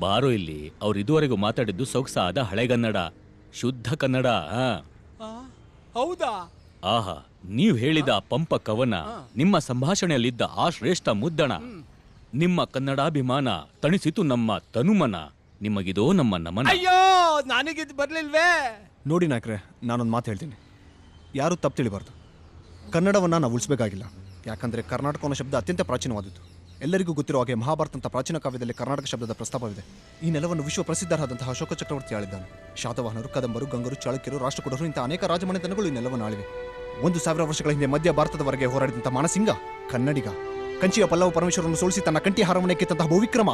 ಬಾರೋ ಇಲ್ಲಿ. ಅವ್ರು ಇದುವರೆಗೂ ಮಾತಾಡಿದ್ದು ಸೊಗಸಾದ ಹಳೆಗನ್ನಡ, ಶುದ್ಧ ಕನ್ನಡ. ಹೌದಾ? ಆಹಾ, ನೀವ್ ಹೇಳಿದ ಪಂಪ ಕವನ, ನಿಮ್ಮ ಸಂಭಾಷಣೆಯಲ್ಲಿದ್ದ ಆ ಶ್ರೇಷ್ಠ ಮುದ್ದಣ, ನಿಮ್ಮ ಕನ್ನಡಾಭಿಮಾನ ತಣಿಸಿತು ನಮ್ಮ ತನುಮನ. ನಿಮಗಿದೋ ನಮ್ಮ ನಮನ. ಅಯ್ಯೋ, ನನಗಿದ್ ಬರ್ಲಿಲ್ವೇ? ನೋಡಿ ನಾಯಕ್ರೆ, ನಾನೊಂದು ಮಾತು ಹೇಳ್ತೀನಿ, ಯಾರು ತಪ್ಪು ತಿಳಿಬಾರ್ದು. ಕನ್ನಡವನ್ನು ನಾವು ಉಳಿಸಬೇಕಾಗಿಲ್ಲ. ಯಾಕಂದರೆ ಕರ್ನಾಟಕ ಅನ್ನೋ ಶಬ್ದ ಅತ್ಯಂತ ಪ್ರಾಚೀನವಾದದ್ದು. ಎಲ್ಲರಿಗೂ ಗೊತ್ತಿರೋ ಹಾಗೆ ಮಹಾಭಾರತ ಅಂತ ಪ್ರಾಚೀನ ಕಾವ್ಯದಲ್ಲಿ ಕರ್ನಾಟಕ ಶಬ್ದದ ಪ್ರಸ್ತಾಪವಿದೆ. ಈ ನೆಲವನ್ನು ವಿಶ್ವ ಪ್ರಸಿದ್ಧರಾದಂತಹ ಅಶೋಕ ಚಕ್ರವರ್ತಿ ಆಳಿದ್ದಾನೆ. ಶಾತವಾಹನರು, ಕದಂಬರು, ಗಂಗರು, ಚಾಳುಕ್ಯರು, ರಾಷ್ಟ್ರಕೂಟರು ಇಂಥ ಅನೇಕ ರಾಜಮನೆತನಗಳು ಈ ನೆಲವನ್ನು ಆಳಿವೆ. 1000 ವರ್ಷಗಳ ಹಿಂದೆ ಮಧ್ಯ ಭಾರತದವರೆಗೆ ಹೋರಾಡಿದಂಥ ಮಾನಸಿಂಗ ಕನ್ನಡಿಗ. ಕಂಚಿಯ ಪಲ್ಲವ ಪರಮೇಶ್ವರನ್ನು ಸೋಲಿಸಿ ತನ್ನ ಕಂಠಿ ಹಾರವನ್ನು ಕಿತ್ತಂತಹ ಭೂವಿಕ್ರಮ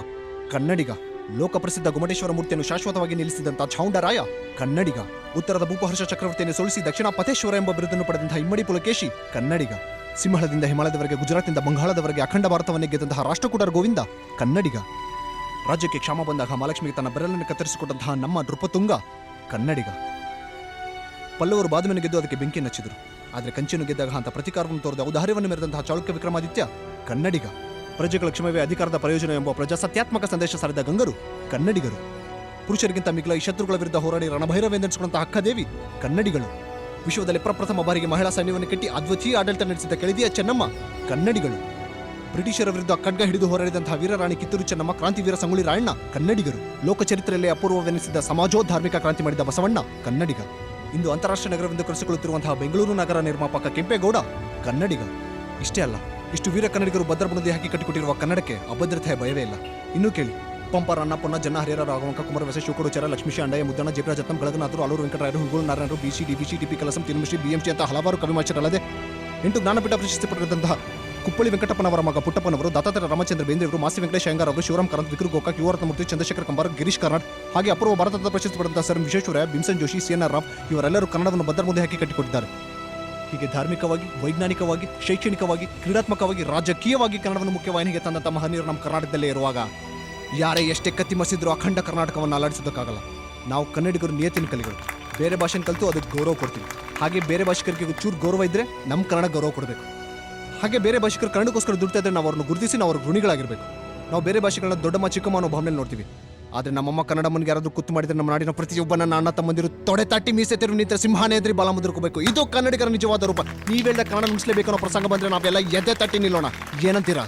ಕನ್ನಡಿಗ. ಲೋಕಪ್ರಸಿದ್ಧ ಗುಮಟೇಶ್ವರ ಮೂರ್ತಿಯನ್ನು ಶಾಶ್ವತವಾಗಿ ನಿಲ್ಲಿಸಿದಂಥ ಚಾವುಂಡರಾಯ ಕನ್ನಡಿಗ. ಉತ್ತರದ ಭೂಪಹರ್ಷ ಚಕ್ರವರ್ತಿಯನ್ನು ಸೋಲಿಸಿ ದಕ್ಷಿಣ ಪಥೇಶ್ವರ ಎಂಬ ಬಿರುದನ್ನು ಪಡೆದಂತಹ ಇಮ್ಮಡಿ ಪುಲಕೇಶಿ ಕನ್ನಡಿಗ. ಸಿಂಹಳದಿಂದ ಹಿಮಾಲಯದವರೆಗೆ, ಗುಜರಾತ್ನಿಂದ ಬಂಗಾಳದವರೆಗೆ ಅಖಂಡ ಭಾರತವನ್ನೇ ಗೆದ್ದಂತಹ ರಾಷ್ಟ್ರಕೂಟರ ಗೋವಿಂದ ಕನ್ನಡಿಗ. ರಾಜ್ಯಕ್ಕೆ ಕ್ಷಾಮ ಬಂದಾಗ ಮಹಾಲಕ್ಷ್ಮಿಗೆ ತನ್ನ ಬೆರಳನ್ನು ಕತ್ತರಿಸಿಕೊಟ್ಟಂತಹ ನಮ್ಮ ನೃಪತುಂಗ ಕನ್ನಡಿಗ. ಪಲ್ಲವರು ಬಾದಾಮಿಯನ್ನು ಗೆದ್ದು ಅದಕ್ಕೆ ಬೆಂಕಿಯನ್ನು ಹಚ್ಚಿದರು. ಆದರೆ ಕಂಚಿಯನ್ನು ಗೆದ್ದಾಗ ಅಂತ ಪ್ರತಿಕಾರವನ್ನು ತೋರಿದ ಔದಾರ್ಯವನ್ನು ಮೆರೆದಂತಹ ಚಾಳುಕ್ಯ ವಿಕ್ರಮಾದಿತ್ಯ ಕನ್ನಡಿಗ. ಪ್ರಜೆಗಳ ಕ್ಷಮವೇ ಅಧಿಕಾರದ ಪ್ರಯೋಜನ ಎಂಬ ಪ್ರಜಾಸತ್ಯಾತ್ಮಕ ಸಂದೇಶ ಸಾರಿದ ಗಂಗರು ಕನ್ನಡಿಗರು. ಪುರುಷರಿಗಿಂತ ಮಿಗಿಲ ಈ ಶತ್ರುಗಳ ವಿರುದ್ಧ ಹೋರಾಡಿ ರಣಭೈರವೆಂದೆನಿಸಿಕೊಂಡಂತಹ ಅಕ್ಕದೇವಿ ಕನ್ನಡಿಗಳು. ವಿಶ್ವದಲ್ಲಿ ಪ್ರಪ್ರಥಮ ಬಾರಿಗೆ ಮಹಿಳಾ ಸೈನ್ಯವನ್ನು ಕಟ್ಟಿ ಅದ್ವಿತೀಯ ಆಡಳಿತ ನಡೆಸಿದ ಕೆಳದಿಯ ಚೆನ್ನಮ್ಮ ಕನ್ನಡಿಗಳು. ಬ್ರಿಟಿಷರ ವಿರುದ್ಧ ಖಡ್ಗ ಹಿಡಿದು ಹೋರಾಡಿದಂತಹ ವೀರರಾಣಿ ಕಿತ್ತೂರು ಚೆನ್ನಮ್ಮ, ಕ್ರಾಂತಿವೀರ ಸಂಗೊಳ್ಳಿ ರಾಯಣ್ಣ ಕನ್ನಡಿಗರು. ಲೋಕಚರಿತ್ರೆಯಲ್ಲಿ ಅಪೂರ್ವವೆನಿಸಿದ ಸಮಾಜೋಧಾರ್ಮಿಕ ಕ್ರಾಂತಿ ಮಾಡಿದ ಬಸವಣ್ಣ ಕನ್ನಡಿಗ. ಇಂದು ಅಂತಾರಾಷ್ಟ್ರೀಯ ನಗರವೆಂದು ಕರೆಸಿಕೊಳ್ಳುತ್ತಿರುವಂತಹ ಬೆಂಗಳೂರು ನಗರ ನಿರ್ಮಾಪಕ ಕೆಂಪೇಗೌಡ ಕನ್ನಡಿಗ. ಇಷ್ಟೇ ಅಲ್ಲ, ಇಷ್ಟು ವೀರ ಕನ್ನಡಿಗರು ಭದ್ರ ಬುನಾದಿ ಹಾಕಿ ಕಟ್ಟಿಕೊಟ್ಟಿರುವ ಕನ್ನಡಕ್ಕೆ ಅಭದ್ರತೆಯ ಭಯವೇ ಇಲ್ಲ. ಇನ್ನೂ ಕೇಳಿ, ಪಂಪ, ರನ್ನ, ಪೊನ್ನ, ಜನ್ನ, ಹರಿಹರ, ರಾಘವಂಕ, ಕುಮಾರವ್ಯಾಸ, ಶಿವಕೋಡು, ಚರ, ಲಕ್ಷ್ಮೀಶಿ, ಅಂಡಯ್ಯ, ಮುದ್ದಣ್ಣ, ಜಯಪ್ರಕಾಶ್, ರತ್ನಂ, ಗಳಗನಾಥರು, ಆಲೂರು ವೆಂಕಟರಾಯರು, ಹುಡುಗರು, ನಾರಾಯಣರು, ಬಿಸಿ, ಡಿಬಿಸಿ, ಟಿಪಿ ಕಲಸಂ, ತಿರುಮಿಶಿ, ಬಿಎಂಸಿ ಅಂತ ಹಲವಾರು ಕವಿಮಾಚರಲ್ಲದೆ 8 ಜ್ಞಾನಪೀಠ ಪ್ರಶಸ್ತಿ ಪಡೆದಂತಹ ಕುಪ್ಪಳ್ಳಿ ವೆಂಕಟಪ್ಪನವರ ಮಗ ಪುಟ್ಟಪ್ಪನವರು, ದತ್ತಾತ್ರೇಯ ರಾಮಚಂದ್ರ ಬೇಂದ್ರೆಯವರು, ಮಾಸಿ ವೆಂಕಟೇಶ್ ಅಯ್ಯಂಗಾರ್ ಅವರು, ಶಿವರಾಮ್ ಕಾರಂತ್, ವಿಕ್ರು ಗೋಕಾಕ್, ಯುವರತ್ನಮೂರ್ತಿ, ಚಂದ್ರಶೇಖರ್ ಕಂಬಾರ್, ಗಿರೀಶ್ ಕಾರ್ನಾಡ್, ಹಾಗೆ ಅಪೂರ್ವ ಭಾರತದ ಪ್ರಶಸ್ತಿ ಪಡೆದಂತಹ ಸರ್ ವಿಶ್ವೇಶ್ವರಯ್ಯ, ಭೀಮ್ಸನ್ ಜೋಶಿ, ಸಿಎನ್ಆರ್ ರಾವ್ ಇವರೆಲ್ಲರೂ ಕನ್ನಡವನ್ನು ಭದ್ರ ಮುಂದೆ ಹಾಕಿ ಕಟ್ಟಿಕೊಟ್ಟಿದ್ದಾರೆ. ಹೀಗೆ ಧಾರ್ಮಿಕವಾಗಿ, ವೈಜ್ಞಾನಿಕವಾಗಿ, ಶೈಕ್ಷಣಿಕವಾಗಿ, ಕ್ರೀಡಾತ್ಮಕವಾಗಿ, ರಾಜಕೀಯವಾಗಿ ಕನ್ನಡವನ್ನು ಮುಖ್ಯವಾಹಿನಿಗೆ ತಂದಂಥ ಮಹನೀಯರು ನಮ್ಮ ಕರ್ನಾಟಕದಲ್ಲೇ ಇರುವಾಗ ಯಾರೇ ಎಷ್ಟೇ ಕತ್ತಿ ಮಸಿದ್ರೂ ಅಖಂಡ ಕರ್ನಾಟಕವನ್ನು ಅಲ್ಲಾಡಿಸೋದಕ್ಕಾಗಲ್ಲ. ನಾವು ಕನ್ನಡಿಗರು ನಿಯತಿನ ಕಲಿಗಳು. ಬೇರೆ ಭಾಷೆನ ಕಲಿತು ಅದಕ್ಕೆ ಗೌರವ ಕೊಡ್ತೀವಿ. ಹಾಗೆ ಬೇರೆ ಭಾಷಿಕರಿಗೆ ಚೂರು ಗೌರವ ಇದ್ದರೆ ನಮ್ಮ ಕನ್ನಡ ಗೌರವ ಕೊಡಬೇಕು. ಹಾಗೆ ಬೇರೆ ಭಾಷಿಕರು ಕನ್ನಡಕ್ಕೋಸ್ಕರ ದುಡ್ತಾ ಇದ್ದರೆ ನಾವು ಅವ್ರನ್ನ ಗುರುತಿಸಿ ನಾವು ಅವ್ರ ಋಣಿಗಳಾಗಿರಬೇಕು. ನಾವು ಬೇರೆ ಭಾಷೆಗಳನ್ನ ದೊಡ್ಡಮ್ಮ ಚಿಕ್ಕಮ್ಮ ಅನ್ನೋ ಭಾವನೆಯಲ್ಲಿ ನೋಡ್ತೀವಿ. ಆದರೆ ನಮ್ಮಮ್ಮ ಕನ್ನಡಮ್ಮನಿಗೆ ಯಾರಾದರೂ ಕುತ್ತು ಮಾಡಿದರೆ ನಮ್ಮ ನಾಡಿನ ಪ್ರತಿಯೊಬ್ಬ ನನ್ನ ಅಣ್ಣ ತಮ್ಮಂದಿರು ತೊಡೆ ತಟ್ಟಿ ಮೀಸೆ ತಿರು ನಿಂತ ಸಿಂಹಾನೇ ಎದ್ರಿ ಬಾಲ ಮುದ್ರಕೋಬೇಕು. ಇದು ಕನ್ನಡಿಗರ ನಿಜವಾದ ರೂಪ. ನೀವೆಲ್ಲ ಕನ್ನಡ ನುಡಿಸಲೇಬೇಕು ಅನ್ನೋ ಪ್ರಸಂಗ ಬಂದರೆ ನಾವೆಲ್ಲ ಎದೆ ತಟ್ಟಿ ನಿಲ್ಲೋಣ. ಏನಂತೀರಾ?